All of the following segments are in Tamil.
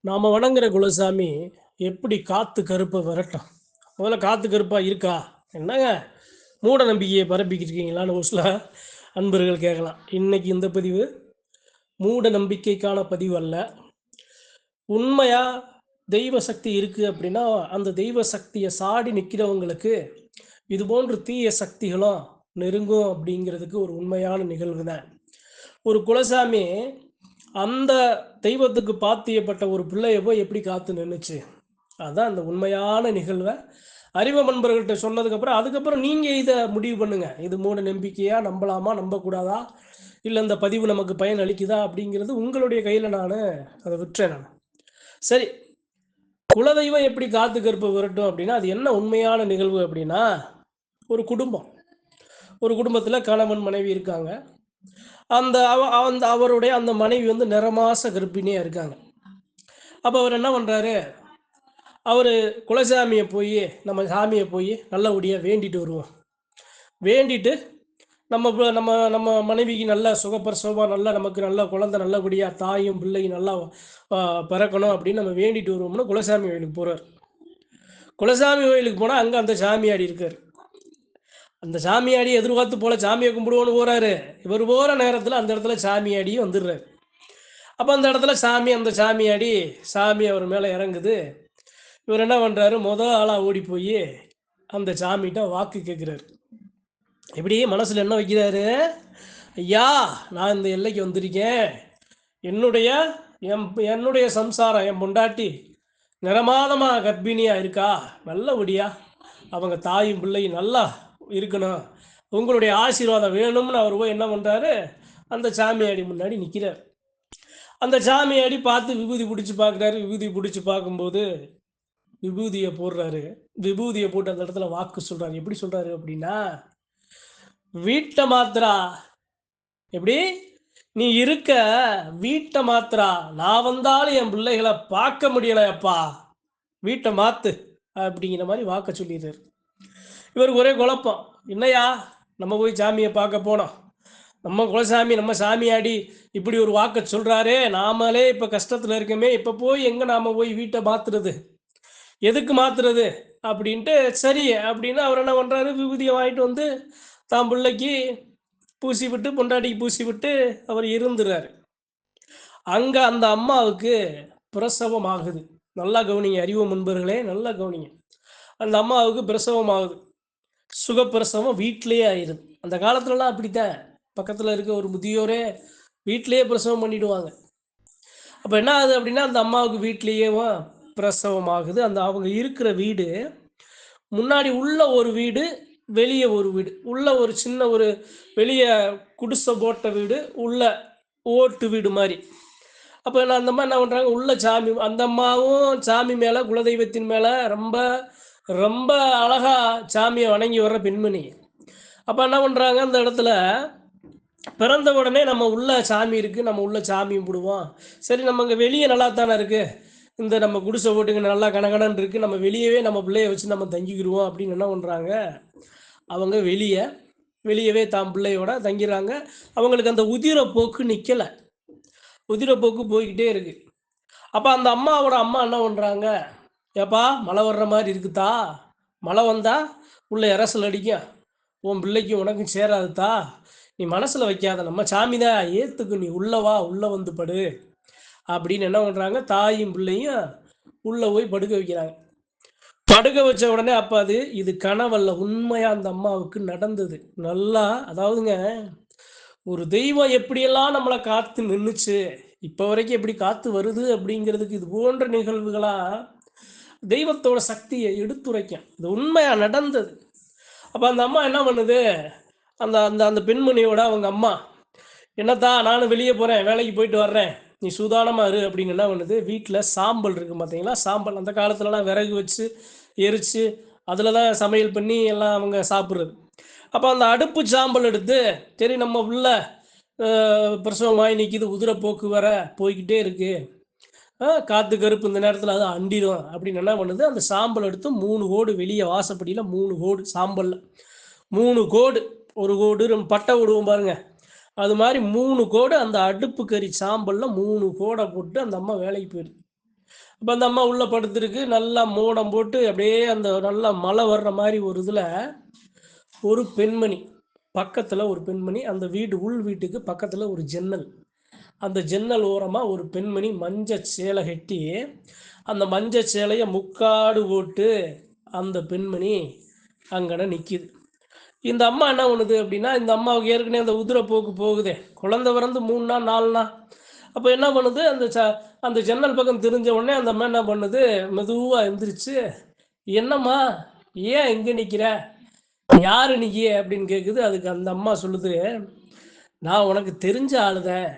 நாம வணங்குற குலசாமி எப்படி காத்து கருப்பை விரட்டும்? முதல்ல காத்து கருப்பா இருக்கா? என்னங்க மூட நம்பிக்கையை பரப்பிக்கிட்டு இருக்கீங்களான்னு ஒரு சில அன்பர்கள் கேட்கலாம். இன்னைக்கு இந்த பதிவு மூட நம்பிக்கைக்கான பதிவு அல்ல. உண்மையா தெய்வ சக்தி இருக்கு அப்படின்னா, அந்த தெய்வ சக்தியை சாடி நிற்கிறவங்களுக்கு இது போன்ற தீய சக்திகளும் நெருங்கும் அப்படிங்கிறதுக்கு ஒரு உண்மையான நிகழ்வு தான். ஒரு குலசாமி அந்த தெய்வத்துக்கு பாத்தியப்பட்ட ஒரு பிள்ளைய போய் எப்படி காத்து நின்னுச்சு? அதான் அந்த உண்மையான நிகழ்வை அறிவு நண்பர்கள்ட்ட சொன்னதுக்கப்புறம் அதுக்கப்புறம் நீங்கள் இதை முடிவு பண்ணுங்க. இது மூட நம்பிக்கையா, நம்பலாமா, நம்பக்கூடாதா, இல்லை இந்த பதிவு நமக்கு பயன் அளிக்குதா அப்படிங்கிறது உங்களுடைய கையில் நான் அதை விட்டுறேன். நான் சரி, குலதெய்வம் எப்படி காத்து கருப்பை விரட்டும் அப்படின்னா, அது என்ன உண்மையான நிகழ்வு அப்படின்னா, ஒரு குடும்பம், ஒரு குடும்பத்தில் கணவன் மனைவி இருக்காங்க. அந்த அந்த அவருடைய அந்த மனைவி வந்து நிறமாச கர்ப்பிணியாக இருக்காங்க. அப்போ அவர் என்ன பண்ணுறாரு, அவர் குலசாமியை போய் நம்ம சாமியை போய் நல்லபடியாக வேண்டிட்டு வருவோம். வேண்டிட்டு நம்ம நம்ம மனைவிக்கு நல்ல சுகப்பிரசவமாக நல்லா நமக்கு நல்ல குழந்தை நல்லபடியாக தாயும் பிள்ளையும் நல்லா பிறக்கணும் அப்படின்னு நம்ம வேண்டிட்டு வருவோம்னா குலசாமி கோயிலுக்கு போகிறார். குலசாமி கோயிலுக்கு போனால் அங்கே அந்த சாமியாடி இருக்கார். அந்த சாமியாடி எதிர்பார்த்து போல சாமியை கும்பிடுவோன்னு போகிறாரு. இவர் போகிற நேரத்தில் அந்த இடத்துல சாமியாடியும் வந்துடுறாரு. அப்போ அந்த இடத்துல அந்த சாமியாடி சாமி அவர் மேலே இறங்குது. இவர் என்ன பண்ணுறாரு, மொதல் ஆளாக ஓடி போய் அந்த சாமிகிட்ட வாக்கு கேட்குறாரு. எப்படி மனசில் என்ன வைக்கிறாரு, ஐயா நான் இந்த எல்லைக்கு வந்திருக்கேன், என்னுடைய என்னுடைய சம்சாரம் என் பொண்டாட்டி நிறமாதமாக கர்ப்பிணியாக இருக்கா, நல்லபடியா அவங்க தாயும் பிள்ளையும் நல்லா இருக்கணும், உங்களுடைய ஆசீர்வாதம் வேணும்னு அவர் போய் என்ன பண்ணுறாரு, அந்த சாமியாடி முன்னாடி நிற்கிறார். அந்த சாமியாடி பார்த்து விபூதி பிடிச்சி பார்க்குறாரு. விபூதி பிடிச்சி பார்க்கும்போது விபூதியை போடுறாரு. விபூதியை போட்டு அந்த இடத்துல வாக்கு சொல்கிறாரு. எப்படி சொல்கிறாரு அப்படின்னா, வீட்டை மாத்திரா, எப்படி நீ இருக்க வீட்டை மாத்திரா, நான் வந்தாலும் என் பிள்ளைகளை பார்க்க முடியலையப்பா, வீட்டை மாத்து அப்படிங்கிற மாதிரி வாக்க சொல்லிடுறாரு. இவருக்கு ஒரே குழப்பம், என்னையா நம்ம போய் சாமியை பார்க்க போனோம், நம்ம குலசாமி நம்ம சாமியாடி இப்படி ஒரு வாக்க சொல்கிறாரே, நாமளே இப்போ கஷ்டத்தில் இருக்கமே, இப்போ போய் எங்கே நாம் போய் வீட்டை மாற்றுறது, எதுக்கு மாற்றுறது அப்படின்ட்டு சரி அப்படின்னு அவர் என்ன பண்ணுறாரு, விபூதியை வாங்கிட்டு வந்து தான் பிள்ளைக்கு பூசி விட்டு பொண்டாட்டிக்கு பூசி விட்டு அவர் இருந்துறாரு. அங்கே அந்த அம்மாவுக்கு பிரசவம் ஆகுது. நல்லா கவனிங்க அறிவு முன்பர்களே, நல்லா கவனிங்க. அந்த அம்மாவுக்கு பிரசவம் ஆகுது. சுகப்பிரசவம் வீட்டிலேயே ஆயிடுது. அந்த காலத்துலலாம் அப்படித்தான், பக்கத்தில் இருக்க ஒரு முதியோரே வீட்டிலேயே பிரசவம் பண்ணிடுவாங்க. அப்போ என்ன ஆகுது அப்படின்னா, அந்த அம்மாவுக்கு வீட்லேயே பிரசவம் ஆகுது. அந்த அவங்க இருக்கிற வீடு முன்னாடி உள்ள ஒரு வீடு, வெளியே ஒரு வீடு, உள்ள ஒரு சின்ன ஒரு வெளியே குடிசை போட்ட வீடு, உள்ள ஓட்டு வீடு மாதிரி. அப்போ நான் அந்த மாதிரி என்ன பண்ணுறாங்க, உள்ள சாமி, அந்த அம்மாவும் சாமி மேலே குலதெய்வத்தின் மேலே ரொம்ப ரொம்ப அழகாக சாமியை வணங்கி வர்ற பெண்மணி. அப்போ என்ன பண்ணுறாங்க, அந்த இடத்துல பிறந்த உடனே நம்ம உள்ள சாமி இருக்குது, நம்ம உள்ள சாமி கும்பிடுவோம், சரி நம்ம இங்கே வெளியே நல்லா தானே இருக்குது, இந்த நம்ம குடிசை போட்டுங்க நல்லா கனகனன்னு இருக்குது, நம்ம வெளியவே நம்ம பிள்ளைய வச்சு நம்ம தங்கிக்கிடுவோம் அப்படின்னு என்ன பண்ணுறாங்க, அவங்க வெளியவே தான் பிள்ளையோட தங்கிறாங்க. அவங்களுக்கு அந்த உதிரப்போக்கு நிற்கலை, உதிரப்போக்கு போய்கிட்டே இருக்கு. அப்போ அந்த அம்மாவோட அம்மா என்ன பண்ணுறாங்க, ஏப்பா மழை வர்ற மாதிரி இருக்குதா, மழை வந்தால் உள்ள இரசல் அடிக்கும், உன் பிள்ளைக்கு உனக்கும் சேராதுதா, நீ மனசில் வைக்காத, நம்ம சாமி தான் ஏற்றுக்கு, நீ உள்ளவா உள்ளே வந்து படு அப்படின்னு என்ன பண்ணுறாங்க, தாயும் பிள்ளையும் உள்ளே போய் படுக்க வைக்கிறாங்க. படுக்க வச்ச உடனே அப்போ இது கனவல்ல, உண்மையாக அந்த அம்மாவுக்கு நடந்தது. நல்லா அதாவதுங்க, ஒரு தெய்வம் எப்படியெல்லாம் நம்மளை காத்து நின்றுச்சு, இப்போ வரைக்கும் எப்படி காத்து வருது அப்படிங்கிறதுக்கு இது போன்ற நிகழ்வுகளாக தெய்வத்தோட சக்தியை எடுத்துரைக்கும். இது உண்மையாக நடந்தது. அப்போ அந்த அம்மா என்ன பண்ணுது, அந்த அந்த அந்த பெண்மணியோட அவங்க அம்மா, என்னத்தா நானும் வெளியே போகிறேன், வேலைக்கு போயிட்டு வர்றேன், நீ சூதானமாக இரு அப்படின்னு என்ன பண்ணுது, வீட்டில் சாம்பல் இருக்குது பார்த்தீங்களா, சாம்பல் அந்த காலத்துலலாம் விறகு வச்சு எரித்து அதில் தான் சமையல் பண்ணி எல்லாம் அவங்க சாப்பிட்றது. அப்போ அந்த அடுப்பு சாம்பல் எடுத்து, சரி நம்ம உள்ள பிரசவமாகி நிற்கிது, உதிரப்போக்கு வர போய்கிட்டே இருக்குது, காற்று கருப்பு இந்த நேரத்தில் அது அண்டிடும் அப்படின்னு என்ன பண்ணுது, அந்த சாம்பல் எடுத்து 3 கோடு வெளியே வாசப்படியில் 3 கோடு சாம்பலில் 3 கோடு, ஒரு கோடு பட்டை விடுவோம் பாருங்க, அது மாதிரி 3 கோடு அந்த அடுப்பு கறி சாம்பலில் 3 கோடை போட்டு அந்த அம்மா வேலைக்கு போயிடுது. அப்போ அந்த அம்மா உள்ள படுத்திருக்கு. நல்லா மோடம் போட்டு அப்படியே அந்த நல்லா மழை வர்ற மாதிரி ஒரு இதில் ஒரு பெண்மணி, பக்கத்தில் ஒரு பெண்மணி, அந்த வீடு உள் வீட்டுக்கு பக்கத்தில் ஒரு ஜன்னல், அந்த ஜன்னல் ஓரமாக ஒரு பெண்மணி மஞ்ச சேலை கட்டி, அந்த மஞ்ச சேலையை முக்காடு போட்டு அந்த பெண்மணி அங்கன நிற்கிது. இந்த அம்மா என்ன பண்ணுது அப்படின்னா, இந்த அம்மாவுக்கு ஏற்கனவே அந்த உதிரப்போக்கு போகுதே, குழந்தை பிறந்து 3 நாள் 4 நாள். அப்போ என்ன பண்ணுது, அந்த ஜன்னல் பக்கம் தெரிஞ்ச உடனே அந்த அம்மா என்ன பண்ணுது, மெதுவாக எந்திரிச்சு, என்னம்மா ஏன் இங்கே நிற்கிற, யாரு நீ அப்படின்னு கேட்குது. அதுக்கு அந்த அம்மா சொல்லுது, நான் உனக்கு தெரிஞ்ச ஆளுதேன்,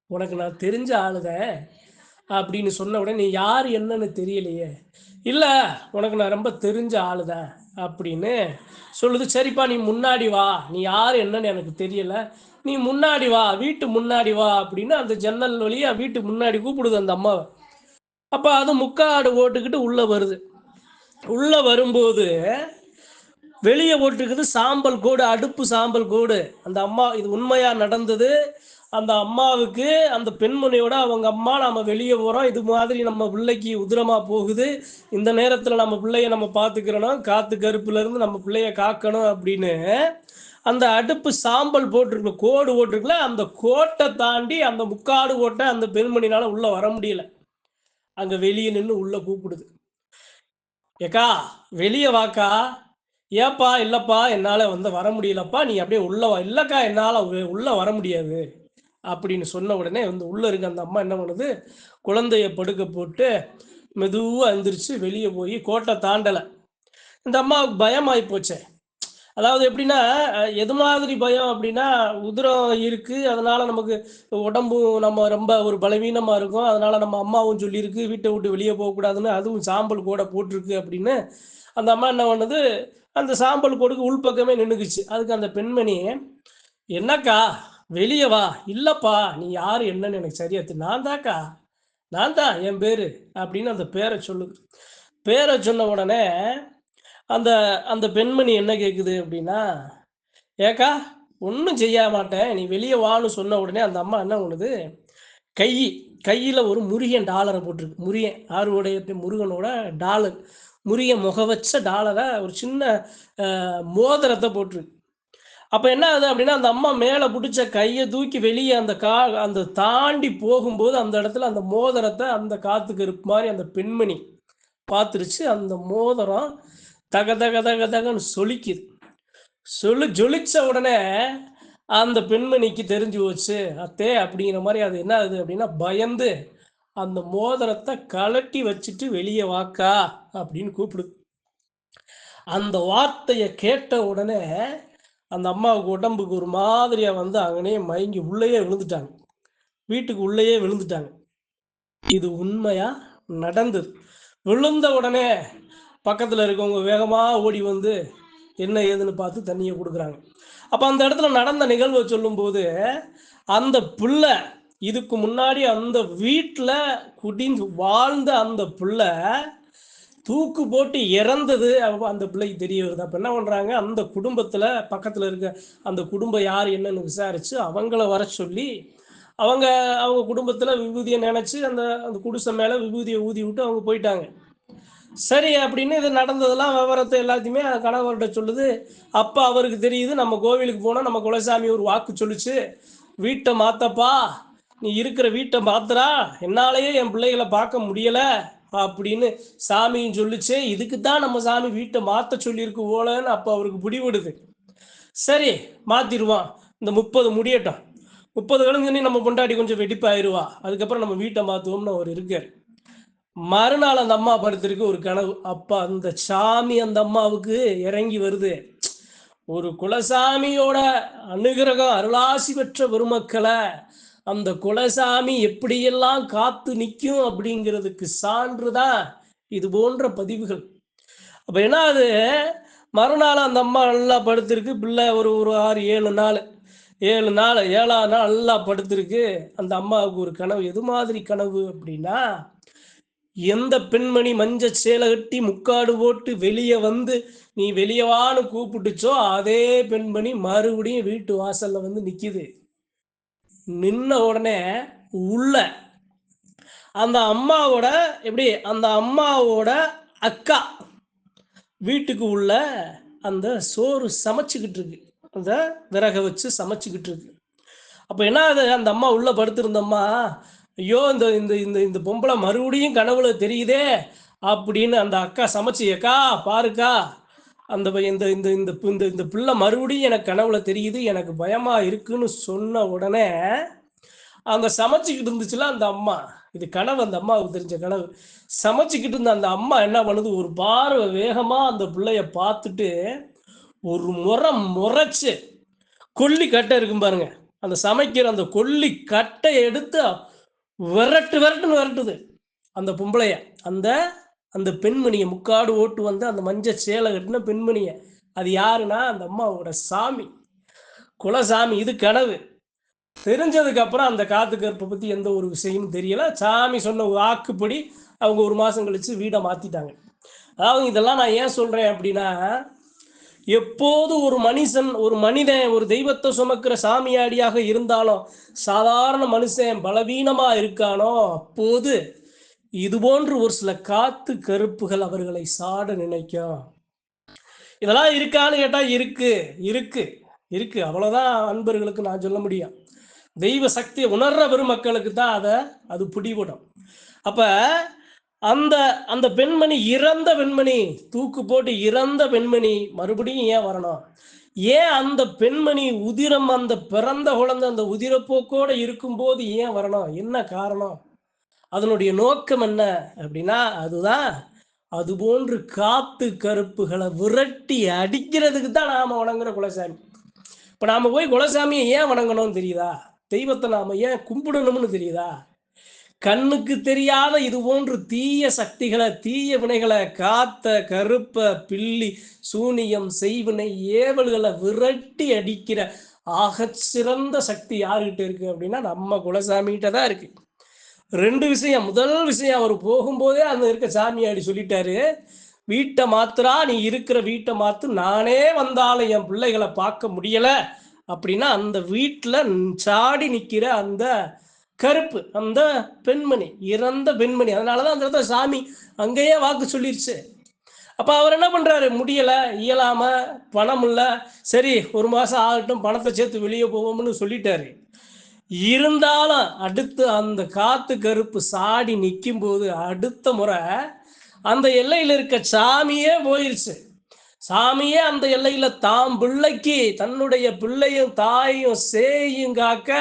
உனக்கு நான் தெரிஞ்ச ஆளுதேன் அப்படின்னு சொன்ன உடனே, நீ யார் என்னன்னு தெரியலையே. இல்லை, உனக்கு நான் ரொம்ப தெரிஞ்ச ஆளுதேன் அப்படின்னு சொல்லுது. சரிப்பா, நீ முன்னாடி வா, நீ யார் என்னன்னு எனக்கு தெரியல, நீ முன்னாடி வா, வீட்டு முன்னாடி வா அப்படின்னு அந்த ஜன்னல் வழியா வீட்டு முன்னாடி கூப்பிடுது அந்த அம்மாவை. அப்போ அது முக்காடு ஓட்டுக்கிட்டு உள்ளே வருது. உள்ளே வரும்போது வெளியே போட்டிருக்குது சாம்பல் கோடு, அடுப்பு சாம்பல் கோடு. அந்த அம்மா, இது உண்மையாக நடந்தது. அந்த அம்மாவுக்கு அந்த பெண்மணியோட அவங்க அம்மா, நம்ம வெளியே போகிறோம், இது மாதிரி நம்ம பிள்ளைக்கு உதிரமாக போகுது, இந்த நேரத்தில் நம்ம பிள்ளைய நம்ம பார்த்துக்கிறணும், காற்று கருப்புலேருந்து நம்ம பிள்ளைய காக்கணும் அப்படின்னு அந்த அடுப்பு சாம்பல் போட்டிருக்கு, கோடு போட்டிருக்குல, அந்த கோட்டை தாண்டி அந்த முக்காடு கோட்டை அந்த பெண்மணினால உள்ளே வர முடியல. அங்கே வெளியே நின்று உள்ளே கூப்பிடுது, ஏக்கா வெளியே வாக்கா. ஏப்பா, இல்லைப்பா என்னால் வர முடியலப்பா, நீ அப்படியே உள்ளே வா. இல்லைக்கா, என்னால் உள்ளே வர முடியாது அப்படின்னு சொன்ன உடனே உள்ளே இருக்க அந்த அம்மா என்ன பண்ணுது, குழந்தைய படுக்க போட்டு மெதுவாக எந்திரிச்சு வெளியே போய் கோட்டை தாண்டலை. இந்த அம்மாவுக்கு பயமாகி போச்சே. அதாவது எப்படின்னா, எது மாதிரி பயம் அப்படின்னா, உதிரம் இருக்குது, அதனால் நமக்கு உடம்பு நம்ம ரொம்ப ஒரு பலவீனமாக இருக்கும், அதனால் நம்ம அம்மாவும் சொல்லியிருக்கு வீட்டை விட்டு வெளியே போகக்கூடாதுன்னு, அதுவும் சாம்பல் கூட போட்டிருக்கு அப்படின்னு அந்த அம்மா என்ன பண்ணுது, அந்த சாம்பல் கோடுக்கு உள்பக்கமே நின்றுக்குச்சு. அதுக்கு அந்த பெண்மணி, என்னக்கா வெளியே வா. இல்லைப்பா, நீ யார் என்னன்னு எனக்கு சரியா தெரியும். நான் தான்க்கா, நான் தான், என் பேர் அப்படின்னு அந்த பேரை சொல்லுது. பேரை சொன்ன உடனே அந்த அந்த பெண்மணி என்ன கேட்குது அப்படின்னா, ஏக்கா ஒன்றும் செய்ய மாட்டேன், நீ வெளியே வான்னு சொன்ன உடனே அந்த அம்மா என்ன பண்ணுது, கை கையில் ஒரு முருகன் டாலரை போட்டிருக்கு. முருகன் ஆறுடைய முருகனோட டாலர், முருகன் முக வச்ச டாலரை, ஒரு சின்ன மோதிரத்தை போட்டிருக்கு. அப்போ என்ன ஆகுது அப்படின்னா, அந்த அம்மா மேலே பிடிச்ச கையை தூக்கி வெளியே அந்த தாண்டி போகும்போது அந்த இடத்துல அந்த மோதிரத்தை அந்த காத்து கருப்பு மாதிரி அந்த பெண்மணி பார்த்துருச்சு. அந்த மோதிரம் தக தக தக தகன்னு சொலிக்குது. ஜொலிச்ச உடனே அந்த பெண்மணிக்கு தெரிஞ்சு போச்சு, அத்தே அப்படிங்கிற மாதிரி. அது என்ன ஆகுது அப்படின்னா, பயந்து அந்த மோதிரத்தை கழட்டி வச்சுட்டு வெளியே வாக்கா அப்படின்னு கூப்பிடுது. அந்த வார்த்தையை கேட்ட உடனே அந்த அம்மாவுக்கு உடம்புக்கு ஒரு மாதிரியா அங்கனே மயங்கி உள்ளேயே விழுந்துட்டாங்க, வீட்டுக்கு உள்ளேயே விழுந்துட்டாங்க. இது உண்மையா நடந்தது. விழுந்த உடனே பக்கத்தில் இருக்கவங்க வேகமாக ஓடி வந்து என்ன ஏதுன்னு பார்த்து தண்ணியை கொடுக்குறாங்க. அப்போ அந்த இடத்துல நடந்த நிகழ்வை சொல்லும்போது, அந்த பிள்ளை இதுக்கு முன்னாடி அந்த வீட்டில் குடிந்து வாழ்ந்த அந்த பிள்ளை தூக்கு போட்டு இறந்தது அந்த பிள்ளைக்கு தெரிய வருது. அப்போ என்ன பண்ணுறாங்க, அந்த குடும்பத்தில் பக்கத்தில் இருக்க அந்த குடும்பம் யார் என்னன்னு விசாரித்து அவங்கள வர சொல்லி, அவங்க அவங்க குடும்பத்தில் விபூதியை நினச்சி அந்த அந்த குடிசை மேலே விபூதியை ஊதி விட்டு அவங்க போயிட்டாங்க. சரி அப்படின்னு இது நடந்ததெல்லாம் விவரத்தை எல்லாத்தையுமே கணவர்கிட்ட சொல்லுது. அப்போ அவருக்கு தெரியுது, நம்ம கோவிலுக்கு போனால் நம்ம குலசாமி ஒரு வாக்கு சொல்லிச்சு, வீட்டை மாற்றப்பா, நீ இருக்கிற வீட்டை மாத்துறா, என்னாலேயே என் பிள்ளைகளை பார்க்க முடியலை அப்படின்னு சாமியும் சொல்லிச்சு. இதுக்கு தான் நம்ம சாமி வீட்டை மாற்ற சொல்லியிருக்கு போலன்னு அப்போ அவருக்கு பிடிவிடுது. சரி மாற்றிடுவான், இந்த 30 முடியட்டும், 30 கழிஞ்சு நம்ம பொண்டாட்டி கொஞ்சம் வெடிப்பாயிருவா, அதுக்கப்புறம் நம்ம வீட்டை மாற்றுவோம்னு அவர் இருக்கார். மறுநாள் அந்த அம்மா படுத்திருக்கு ஒரு கனவு. அப்போ அந்த சாமி அந்த அம்மாவுக்கு இறங்கி வருது. ஒரு குலசாமியோட அனுகிரகம் அருளாசி பெற்ற பெருமக்களை அந்த குலசாமி எப்படியெல்லாம் காத்து நிற்கும் அப்படிங்கிறதுக்கு சான்றுதான் இது போன்ற பதிவுகள். அப்போ என்ன அது, மறுநாள் அந்த அம்மா நல்லா படுத்திருக்கு. பிள்ளை ஒரு ஒரு 6-7 நாள் 7 நாள் 7ஆம் நாள் நல்லா படுத்திருக்கு. அந்த அம்மாவுக்கு ஒரு கனவு. எது மாதிரி கனவு அப்படின்னா, எந்த பெண்மணி மஞ்ச சேலை கட்டி முக்காடு போட்டு வெளியே வந்து நீ வெளியவான்னு கூப்பிட்டுச்சோ, அதே பெண்மணி மறுபடியும் வீட்டு வாசல்ல வந்து நிக்குது. நின்ன உடனே உள்ள அந்த அம்மாவோட எப்படி அந்த அம்மாவோட அக்கா வீட்டுக்கு உள்ள அந்த சோறு சமைச்சுக்கிட்டு இருக்கு. அந்த விறகை வச்சு சமைச்சுக்கிட்டு இருக்கு. அப்போ என்ன ஆகுது, அந்த அம்மா உள்ள படுத்திருந்தம்மா, ஐயோ இந்த இந்த இந்த இந்த பொம்பளை மறுபடியும் கனவுல தெரியுதே அப்படின்னு அந்த அக்கா சமைச்சு, அக்கா பாருக்கா அந்த இந்த இந்த இந்த இந்த இந்த பிள்ளை மறுபடியும் எனக்கு கனவுல தெரியுது, எனக்கு பயமா இருக்குன்னு சொன்ன உடனே அவங்க சமைச்சிக்கிட்டு இருந்துச்சுல அந்த அம்மா, இது கனவு, அந்த அம்மாவுக்கு தெரிஞ்ச கனவு. சமைச்சிக்கிட்டு இருந்த அந்த அம்மா என்ன பண்ணுது, ஒரு பார்வை வேகமா அந்த பிள்ளைய பார்த்துட்டு ஒரு முறைச்சு கொல்லி கட்டை இருக்கும் பாருங்க, அந்த சமைக்கிற அந்த கொல்லி கட்டையை எடுத்து விரட்டுன்னு விரட்டுது அந்த பொம்பளைய. அந்த அந்த பெண்மணியை முக்காடு ஓட்டு வந்து அந்த மஞ்சள் சேலை கட்டின பெண்மணியை. அது யாருன்னா அந்த அம்மாவோட சாமி, குலசாமி. இது கனவு. தெரிஞ்சதுக்கு அப்புறம் அந்த காத்து கருப்பை பற்றி எந்த ஒரு விஷயமும் தெரியல. சாமி சொன்ன வாக்குப்படி அவங்க ஒரு மாதம் கழித்து வீடை மாற்றிட்டாங்க. அதாவது இதெல்லாம் நான் ஏன் சொல்கிறேன் அப்படின்னா, எப்போது ஒரு மனிதன் ஒரு தெய்வத்தை சுமக்கிற சாமியாடியாக இருந்தாலும் சாதாரண மனுஷன் பலவீனமாக இருக்கானோ, அப்போது இது போன்று ஒரு சில காத்து கருப்புகள் அவர்களை சாட நினைக்கும். இதெல்லாம் இருக்கான்னு கேட்டால் இருக்கு இருக்கு இருக்கு அவ்வளோதான் அன்பர்களுக்கு நான் சொல்ல முடியும். தெய்வ சக்தியை உணர்ற பெருமக்களுக்கு தான் அது பிடிபடும். அப்போ அந்த அந்த பெண்மணி, இறந்த பெண்மணி, தூக்கு போட்டு இறந்த பெண்மணி மறுபடியும் ஏன் வரணும்? ஏன் அந்த பெண்மணி உதிரம், அந்த பிறந்த குழந்தை அந்த உதிரப்போக்கோடு இருக்கும்போது ஏன் வரணும்? என்ன காரணம்? அதனுடைய நோக்கம் என்ன அப்படின்னா, அதுதான் அது போன்று காத்து கருப்புகளை விரட்டி அடிக்கிறதுக்கு தான் நாம் வணங்குற குலசாமி. இப்போ நாம் போய் குலசாமியை ஏன் வணங்கணும்னு தெரியுதா? தெய்வத்தை நாம் ஏன் கும்பிடணும்னு தெரியுதா? கண்ணுக்கு தெரியாத இது போன்று தீய சக்திகளை, தீய வினைகளை, காத்த கருப்ப பில்லி சூனியம் செய்வினை ஏவல்களை விரட்டி அடிக்கிற ஆகச்சிறந்த சக்தி யாருக்கிட்ட இருக்கு அப்படின்னா நம்ம குலசாமிகிட்ட தான் இருக்கு. 2 விஷயம். முதல் விஷயம், அவர் போகும்போதே அந்த இருக்க சாமியாடி சொல்லிட்டாரு, வீட்டை மாத்துறா, நீ இருக்கிற வீட்டை மாத்து, நானே வந்தாலும் என் பிள்ளைகளை பார்க்க முடியல அப்படின்னா அந்த வீட்டில் சாடி நிற்கிற அந்த கருப்பு, அந்த பெண்மணி, இறந்த பெண்மணி. அதனாலதான் அந்த இடத்துல சாமி அங்கேயே வாக்கு சொல்லிருச்சு. அப்போ அவர் என்ன பண்றாரு, முடியலை, இயலாம, பணம் இல்லை, சரி ஒரு மாதம் ஆகட்டும், பணத்தை சேர்த்து வெளியே போவோம்னு சொல்லிட்டாரு. இருந்தாலும் அடுத்து அந்த காத்து கருப்பு சாடி நிற்கும் போது அடுத்த முறை அந்த எல்லையில் இருக்க சாமியே போயிருச்சு. சாமியே அந்த எல்லையில தாம் பிள்ளைக்கு, தன்னுடைய பிள்ளையும் தாயும் சேயும் காக்க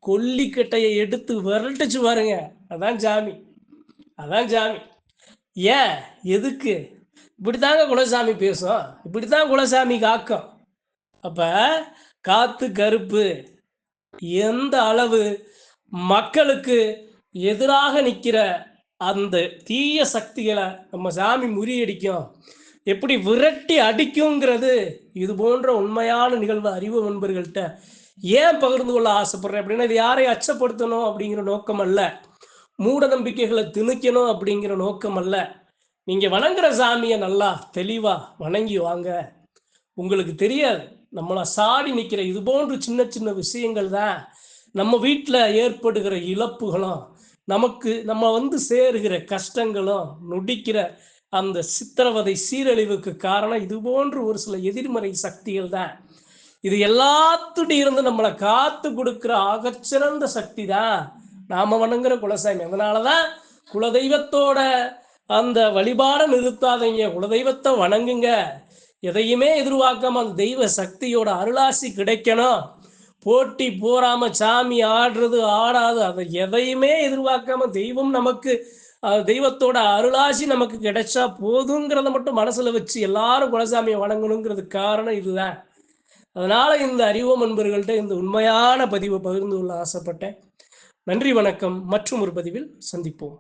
கொல்லிக்கட்டையை எடுத்து விரட்டுச்சு பாருங்க. அதான் சாமி, அதான் சாமி. ஏன், எதுக்கு? இப்படித்தாங்க குலசாமி பேசும், இப்படித்தான் குலசாமி காக்கும். அப்ப காத்து கருப்பு எந்த அளவு மக்களுக்கு எதிராக நிற்கிற அந்த தீய சக்திகளை நம்ம சாமி முறியடிக்கும், எப்படி விரட்டி அடிக்குங்கிறது இது போன்ற உண்மையான நிகழ்வு அறிவு நண்பர்கள்ட்ட ஏன் பகிர்ந்து கொள்ள ஆசைப்படுறேன் அப்படின்னா, இது யாரை அச்சப்படுத்தணும் அப்படிங்கிற நோக்கம் அல்ல, மூட நம்பிக்கைகளை திணிக்கணும் அப்படிங்கிற நோக்கம் அல்ல. நீங்க வணங்குற சாமியை நல்லா தெளிவா வணங்கி வாங்க. உங்களுக்கு தெரியாது, நம்மளை சாடி நிற்கிற இது போன்று சின்ன சின்ன விஷயங்கள் தான் நம்ம வீட்டில் ஏற்படுகிற இழப்புகளும், நம்ம சேருகிற கஷ்டங்களும், நொடிக்கிற அந்த சித்திரவதை சீரழிவுக்கு காரணம் இது போன்று ஒரு சில எதிர்மறை சக்திகள் தான். இது எல்லாத்துடைய இருந்து நம்மளை காத்து கொடுக்கிற ஆகச்சிறந்த சக்தி தான் நாம வணங்குற குலசாமி. அதனாலதான் குலதெய்வத்தோட அந்த வழிபாடை நிறுத்தாதீங்க, குலதெய்வத்தை வணங்குங்க. எதையுமே எதிர்பார்க்காம அந்த தெய்வ சக்தியோட அருளாசி கிடைக்கணும், போட்டி போறாம சாமி ஆடுறது ஆடாது, அதை எதையுமே எதிர்பார்க்காம தெய்வம் நமக்கு, தெய்வத்தோட அருளாசி நமக்கு கிடைச்சா போதுங்கிறத மட்டும் மனசுல வச்சு எல்லாரும் குலசாமியை வணங்கணுங்கிறது காரணம் இதுதான். அதனால இந்த அறிவோம் நண்பர்கள்ட்ட இந்த உண்மையான பதிவை பகிர்ந்து கொள்ள ஆசைப்பட்டேன். நன்றி, வணக்கம். மற்றும் ஒரு பதிவில் சந்திப்போம்.